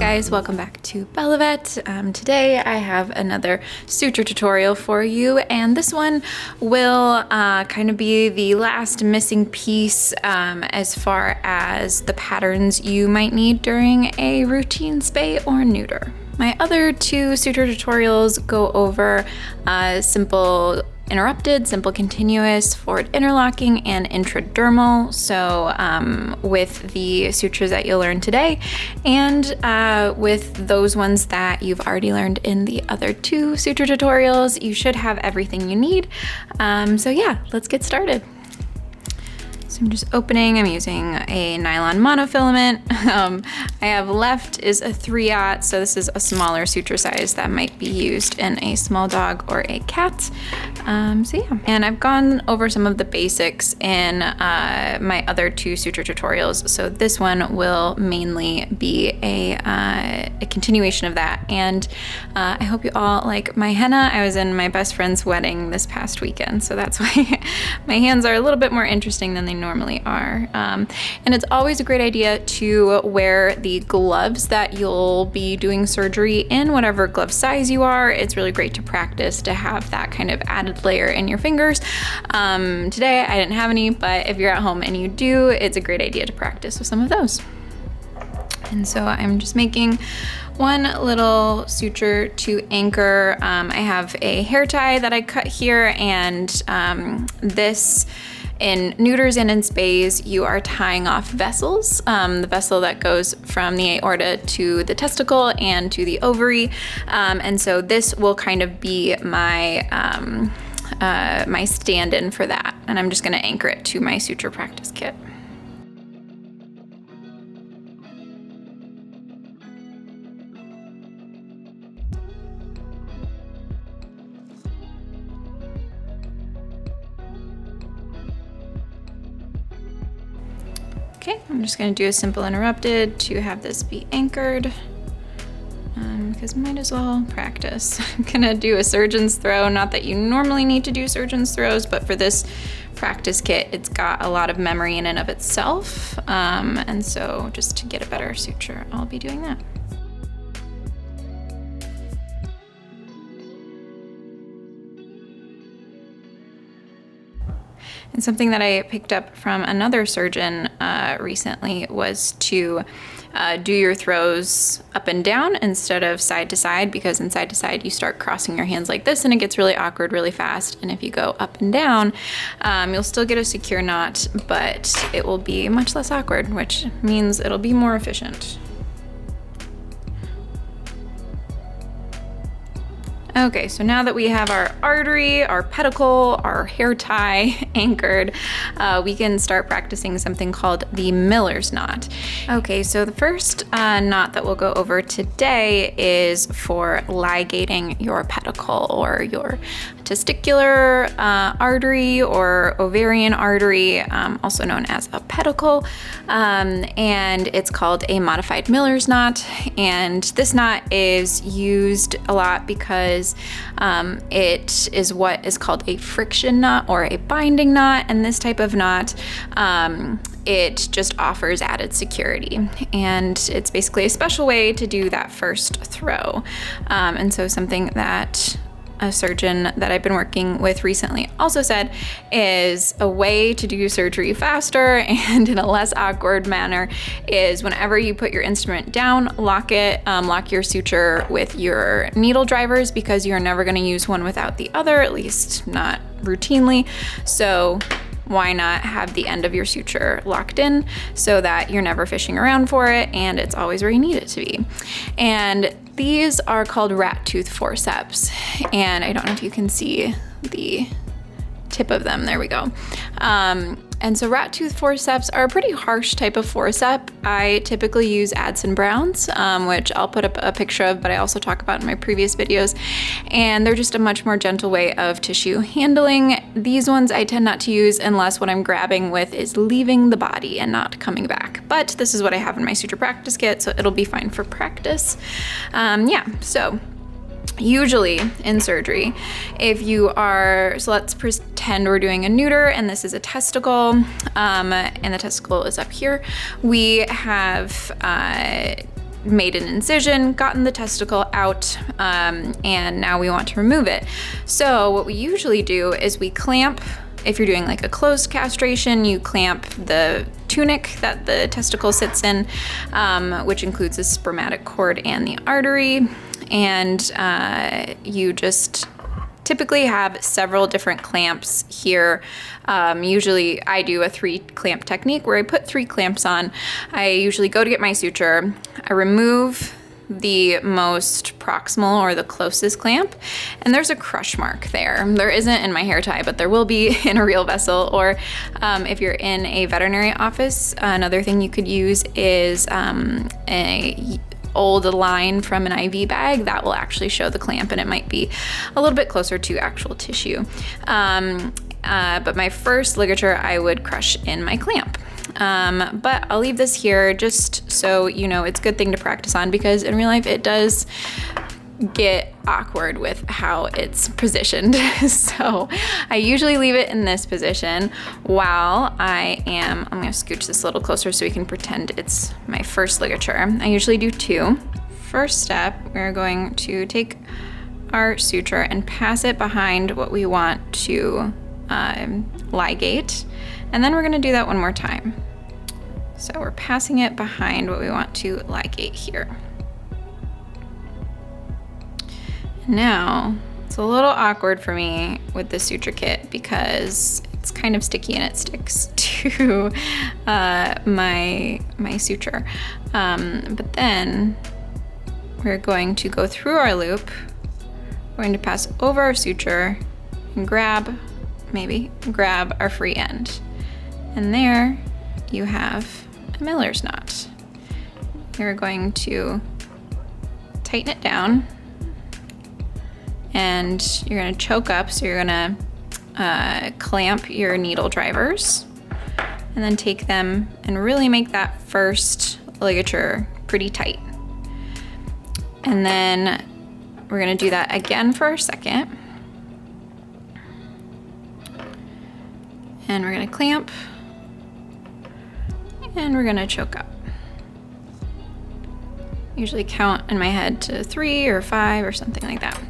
guys, welcome back to BellaVet. Today I have another suture tutorial for you, and this one will kind of be the last missing piece as far as the patterns you might need during a routine spay or neuter. My other two suture tutorials go over simple interrupted, simple continuous, forward interlocking, and intradermal. So with the sutures that you'll learn today, and with those ones that you've already learned in the other two suture tutorials, you should have everything you need. So yeah, let's get started. So I'm just opening, I'm using a nylon monofilament. I have left is a 3/0, so this is a smaller suture size that might be used in a small dog or a cat. So yeah, and I've gone over some of the basics in my other two suture tutorials. So this one will mainly be a continuation of that. And I hope you all like my henna. I was in my best friend's wedding this past weekend, so that's why my hands are a little bit more interesting than they normally are. And it's always a great idea to wear the gloves that you'll be doing surgery in, whatever glove size you are. It's really great to practice to have that kind of added layer in your fingers. Today I didn't have any, but if you're at home and you do, it's a great idea to practice with some of those. And so I'm just making one little suture to anchor. I have a hair tie that I cut here, and this, in neuters and in spays, you are tying off vessels, the vessel that goes from the aorta to the testicle and to the ovary. And so this will kind of be my my stand-in for that. And I'm just gonna anchor it to my suture practice kit. Okay, I'm just gonna do a simple interrupted to have this be anchored, because might as well practice. I'm gonna do a surgeon's throw, not that you normally need to do surgeon's throws, but for this practice kit, it's got a lot of memory in and of itself. And so just to get a better suture, I'll be doing that. And something that I picked up from another surgeon recently was to do your throws up and down instead of side to side, because in side to side you start crossing your hands like this and it gets really awkward really fast. And if you go up and down, you'll still get a secure knot, but it will be much less awkward, which means it'll be more efficient. Okay, so now that we have our artery, our pedicle, our hair tie anchored, we can start practicing something called the Miller's knot. Okay, so the first knot that we'll go over today is for ligating your pedicle, or your testicular artery or ovarian artery, also known as a pedicle. And it's called a modified Miller's knot. And this knot is used a lot because it is what is called a friction knot or a binding knot. And this type of knot, it just offers added security. And it's basically a special way to do that first throw. And so something that a surgeon that I've been working with recently also said is a way to do surgery faster and in a less awkward manner is whenever you put your instrument down, lock it, lock your suture with your needle drivers, because you're never going to use one without the other, at least not routinely. So why not have the end of your suture locked in so that you're never fishing around for it and it's always where you need it to be. And these are called rat tooth forceps. And I don't know if you can see the tip of them. There we go. And so rat tooth forceps are a pretty harsh type of forcep. I typically use Adson Browns, which I'll put up a picture of, but I also talk about in my previous videos. And they're just a much more gentle way of tissue handling. These ones I tend not to use unless what I'm grabbing with is leaving the body and not coming back. But this is what I have in my suture practice kit, so it'll be fine for practice. Yeah, so usually in surgery, if you are, so let's pretend we're doing a neuter and this is a testicle, and the testicle is up here, we have made an incision, gotten the testicle out, and now we want to remove it. So what we usually do is we clamp. If you're doing like a closed castration, you clamp the tunic that the testicle sits in, which includes the spermatic cord and the artery. And you just typically have several different clamps here. Usually I do a 3 clamp technique where I put 3 clamps on. I usually go to get my suture. I remove the most proximal or the closest clamp, and there's a crush mark there. There isn't in my hair tie, but there will be in a real vessel, or if you're in a veterinary office. Another thing you could use is a old line from an IV bag that will actually show the clamp, and it might be a little bit closer to actual tissue. But my first ligature I would crush in my clamp. But I'll leave this here just so you know it's a good thing to practice on, because in real life it does get awkward with how it's positioned. So I usually leave it in this position while I'm gonna scooch this a little closer so we can pretend it's my first ligature. I usually do 2. First step, we're going to take our suture and pass it behind what we want to ligate. And then we're gonna do that one more time. So we're passing it behind what we want to ligate here. Now, it's a little awkward for me with the suture kit because it's kind of sticky and it sticks to my suture. But then we're going to go through our loop. We're going to pass over our suture and grab our free end. And there you have a miller's knot. You're going to tighten it down, and you're gonna choke up, so you're gonna clamp your needle drivers, and then take them and really make that first ligature pretty tight. And then we're gonna do that again for our second. And we're gonna clamp, and we're gonna choke up. Usually count in my head to 3 or 5 or something like that.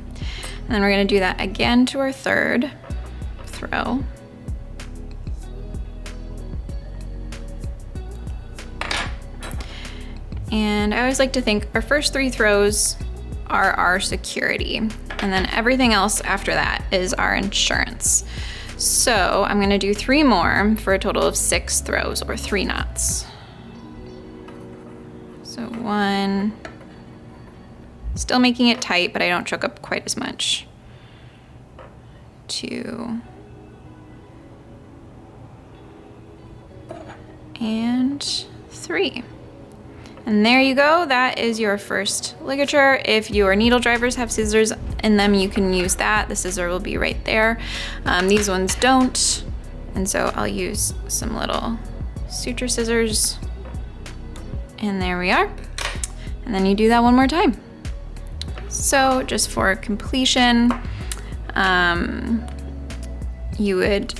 And then we're gonna do that again to our third throw. And I always like to think our first 3 throws are our security, and then everything else after that is our insurance. So I'm gonna do 3 more for a total of 6 throws, or 3 knots. So 1, still making it tight, but I don't choke up quite as much. 2, and 3. And there you go, that is your first ligature. If your needle drivers have scissors in them, you can use that. The scissor will be right there. These ones don't, and so I'll use some little suture scissors. And there we are. And then you do that one more time. So just for completion, you would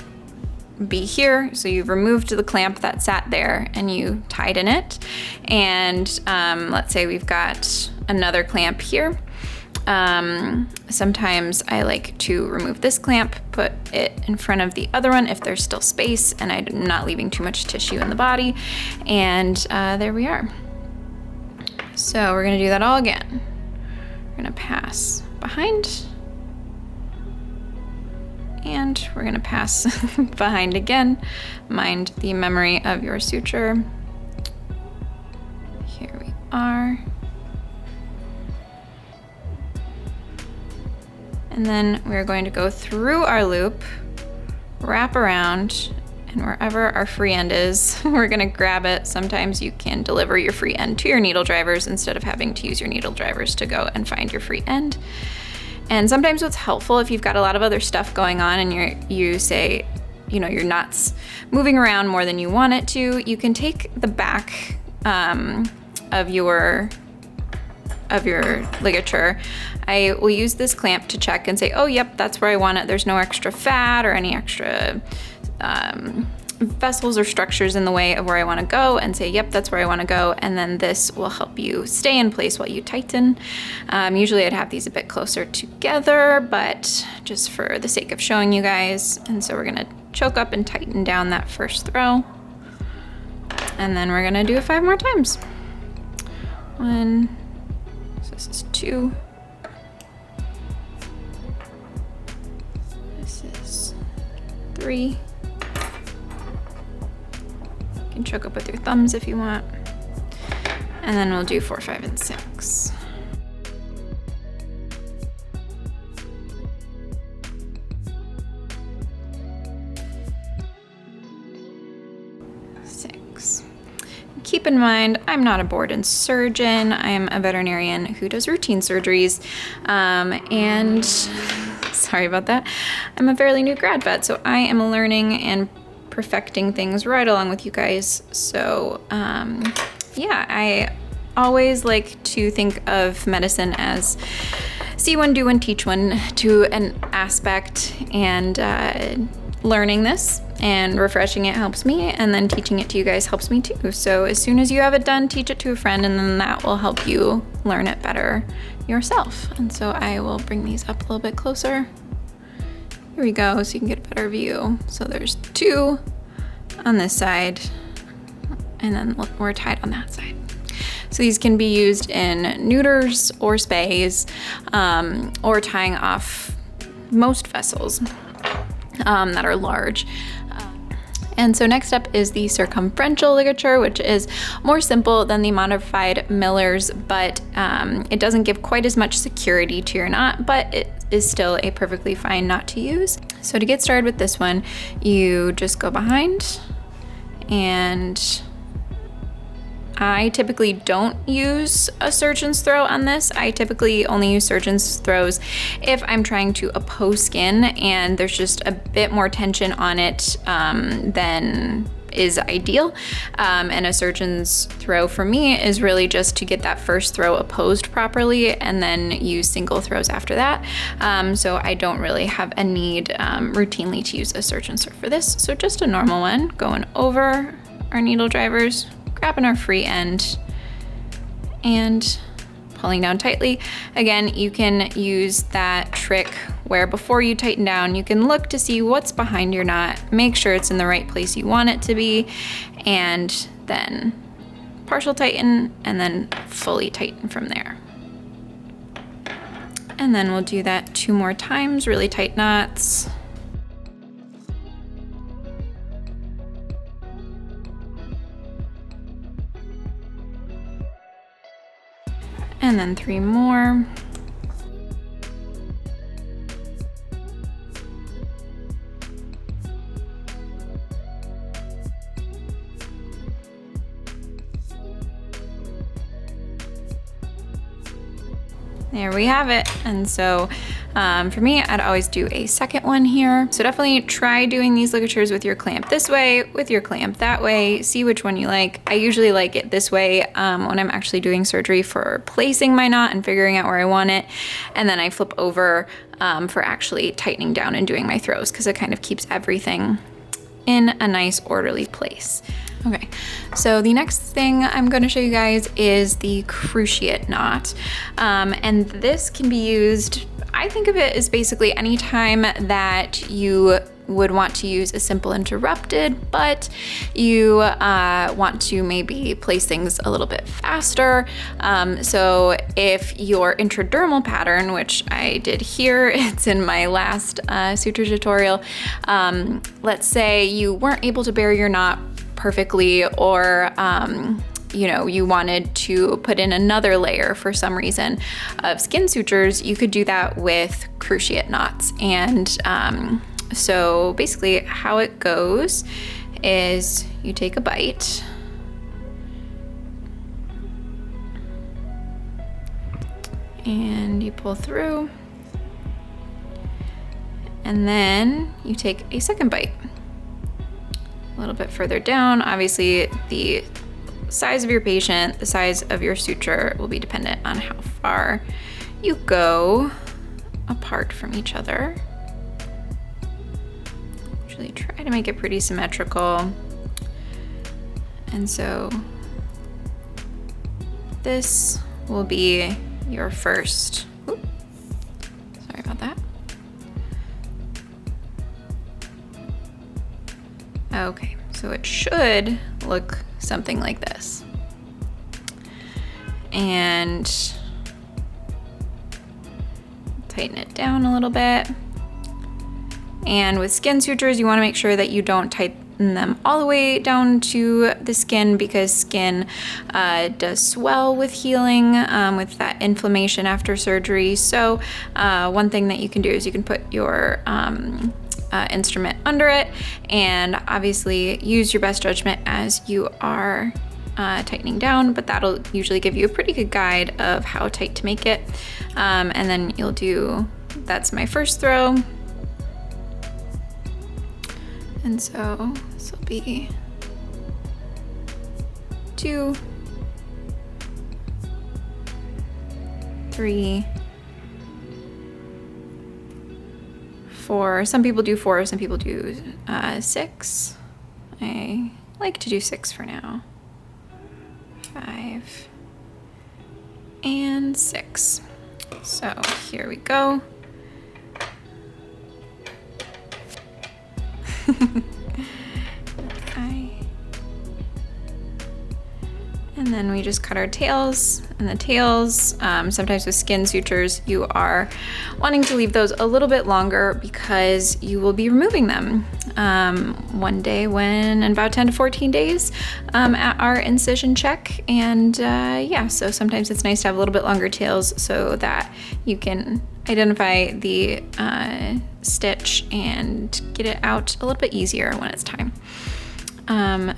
be here. So you've removed the clamp that sat there and you tighten it. And let's say we've got another clamp here. Sometimes I like to remove this clamp, put it in front of the other one if there's still space and I'm not leaving too much tissue in the body. And there we are. So we're gonna do that all again. We're gonna pass behind, and we're gonna pass behind again. Mind the memory of your suture. Here we are. And then we're going to go through our loop, wrap around, and wherever our free end is, we're gonna grab it. Sometimes you can deliver your free end to your needle drivers instead of having to use your needle drivers to go and find your free end. And sometimes what's helpful, if you've got a lot of other stuff going on and you say, you know, your knot's moving around more than you want it to, you can take the back of your ligature. I will use this clamp to check and say, oh, yep, that's where I want it. There's no extra fat or any extra vessels or structures in the way of where I want to go and say, yep, that's where I want to go. And then this will help you stay in place while you tighten. Usually I'd have these a bit closer together, but just for the sake of showing you guys. And so we're going to choke up and tighten down that first throw. And then we're going to do it 5 more times. 1, so this is 2. This is 3. You can choke up with your thumbs if you want. And then we'll do 4, 5, and 6. Keep in mind, I'm not a board-in surgeon. I am a veterinarian who does routine surgeries. And sorry about that. I'm a fairly new grad vet, so I am learning and perfecting things right along with you guys. So yeah, I always like to think of medicine as see one, do one, teach one to an aspect, and learning this and refreshing it helps me, and then teaching it to you guys helps me too. So as soon as you have it done, teach it to a friend, and then that will help you learn it better yourself. And so I will bring these up a little bit closer. Here we go, so you can get a better view. So there's 2 on this side, and then we're tied on that side. So these can be used in neuters or spays, or tying off most vessels that are large. And so next up is the circumferential ligature, which is more simple than the modified Miller's, but it doesn't give quite as much security to your knot, but it is still a perfectly fine knot to use. So to get started with this one, you just go behind, and I typically don't use a surgeon's throw on this. I typically only use surgeon's throws if I'm trying to oppose skin and there's just a bit more tension on it than is ideal. And a surgeon's throw for me is really just to get that first throw opposed properly and then use single throws after that. So I don't really have a need routinely to use a surgeon's throw for this. So just a normal one, going over our needle drivers, grabbing our free end and pulling down tightly. Again, you can use that trick where before you tighten down, you can look to see what's behind your knot, make sure it's in the right place you want it to be, and then partial tighten and then fully tighten from there. And then we'll do that 2 more times, really tight knots. And then 3 more. There we have it. And so for me, I'd always do a second one here. So definitely try doing these ligatures with your clamp this way, with your clamp that way, see which one you like. I usually like it this way when I'm actually doing surgery for placing my knot and figuring out where I want it. And then I flip over for actually tightening down and doing my throws, because it kind of keeps everything in a nice orderly place. Okay, so the next thing I'm going to show you guys is the cruciate knot. And this can be used, I think of it as basically any time that you would want to use a simple interrupted, but you want to maybe place things a little bit faster. So if your intradermal pattern, which I did here, it's in my last suture tutorial, let's say you weren't able to bury your knot perfectly, or you know, you wanted to put in another layer for some reason of skin sutures, you could do that with cruciate knots. And so basically how it goes is you take a bite, and you pull through, and then you take a second bite a little bit further down. Obviously the size of your patient, the size of your suture will be dependent on how far you go apart from each other. usually try to make it pretty symmetrical. And so this will be your first, sorry about that. Okay, so it should look something like this. And tighten it down a little bit. And with skin sutures, you want to make sure that you don't tighten them all the way down to the skin, because skin does swell with healing, with that inflammation after surgery. So one thing that you can do is you can put your instrument under it, and obviously use your best judgment as you are tightening down, but that'll usually give you a pretty good guide of how tight to make it. And then you'll do, that's my first throw. And so this will be 2, 3, 4. Some people do 4, some people do 6. I like to do 6 for now. 5 and 6. So here we go. And then we just cut our tails, and the tails, sometimes with skin sutures, you are wanting to leave those a little bit longer because you will be removing them one day in about 10 to 14 days at our incision check. And yeah, so sometimes it's nice to have a little bit longer tails so that you can identify the stitch and get it out a little bit easier when it's time.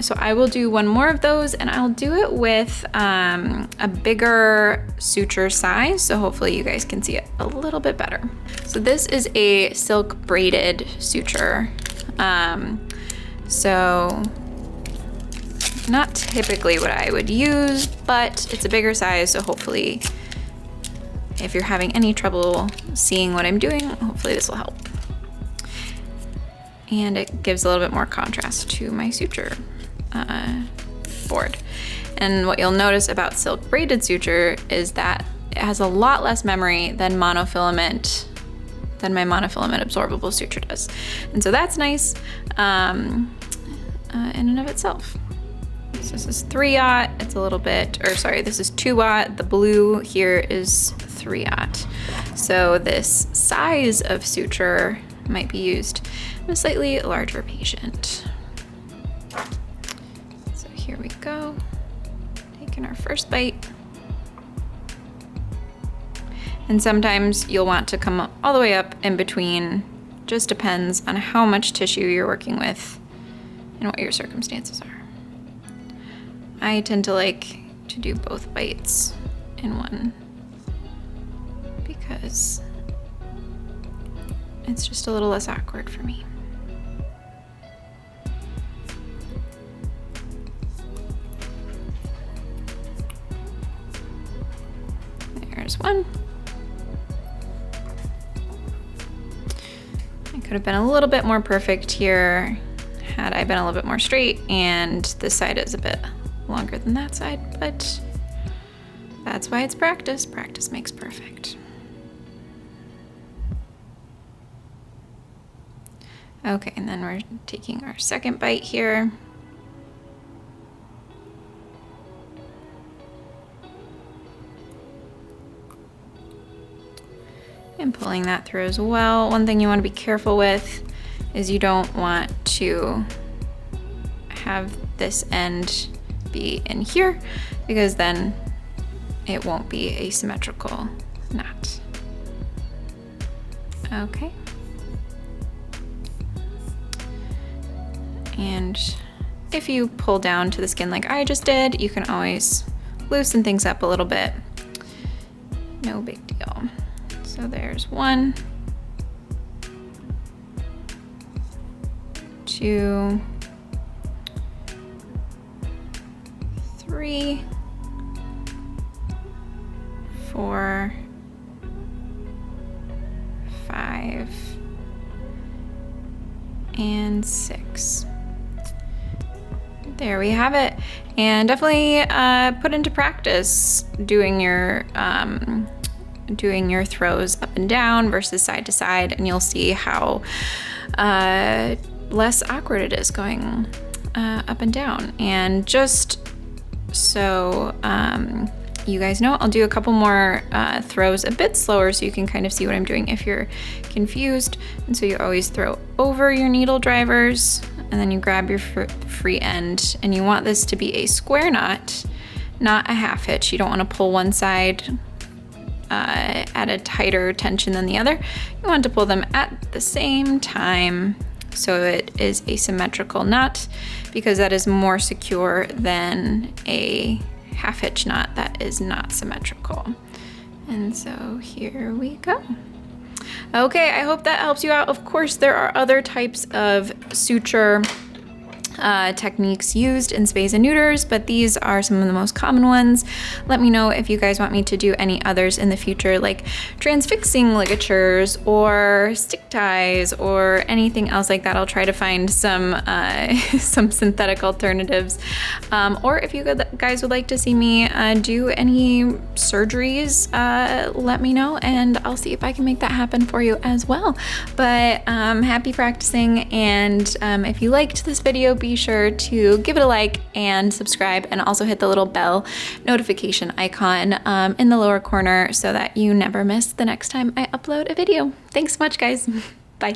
So I will do one more of those, and I'll do it with a bigger suture size, so hopefully you guys can see it a little bit better. So this is a silk braided suture. So not typically what I would use, but it's a bigger size, so hopefully if you're having any trouble seeing what I'm doing, hopefully this will help. And it gives a little bit more contrast to my suture board. And what you'll notice about silk braided suture is that it has a lot less memory than my monofilament absorbable suture does. And so that's nice in and of itself. So this is 3/0, it's a little bit, or sorry, this is 2/0, the blue here is 3/0. So this size of suture might be used in a slightly larger patient. So here we go, taking our first bite. And sometimes you'll want to come all the way up in between, just depends on how much tissue you're working with and what your circumstances are. I tend to like to do both bites in one because it's just a little less awkward for me. There's one. I could have been a little bit more perfect here had I been a little bit more straight, and this side is a bit longer than that side, but that's why it's practice. Practice makes perfect. Okay, and then we're taking our second bite here. And pulling that through as well. One thing you want to be careful with is you don't want to have this end be in here, because then it won't be a symmetrical knot. Okay. And if you pull down to the skin like I just did, you can always loosen things up a little bit. No big deal. So there's 1, 2, 3, 4, 5, and 6. There we have it. And definitely put into practice doing your throws up and down versus side to side, and you'll see how less awkward it is going up and down. And just so you guys know, I'll do a couple more throws a bit slower so you can kind of see what I'm doing if you're confused. And so you always throw over your needle drivers, and then you grab your free end, and you want this to be a square knot, not a half hitch. You don't want to pull one side at a tighter tension than the other. You want to pull them at the same time so it is a symmetrical knot, because that is more secure than a half hitch knot that is not symmetrical. And so here we go. Okay, I hope that helps you out. Of course, there are other types of suture techniques used in spays and neuters, but these are some of the most common ones. Let me know if you guys want me to do any others in the future, like transfixing ligatures or stick ties or anything else like that. I'll try to find some synthetic alternatives. Or if you guys would like to see me do any surgeries, let me know and I'll see if I can make that happen for you as well. But happy practicing, and if you liked this video, be sure to give it a like and subscribe, and also hit the little bell notification icon in the lower corner so that you never miss the next time I upload a video. Thanks so much, guys. Bye.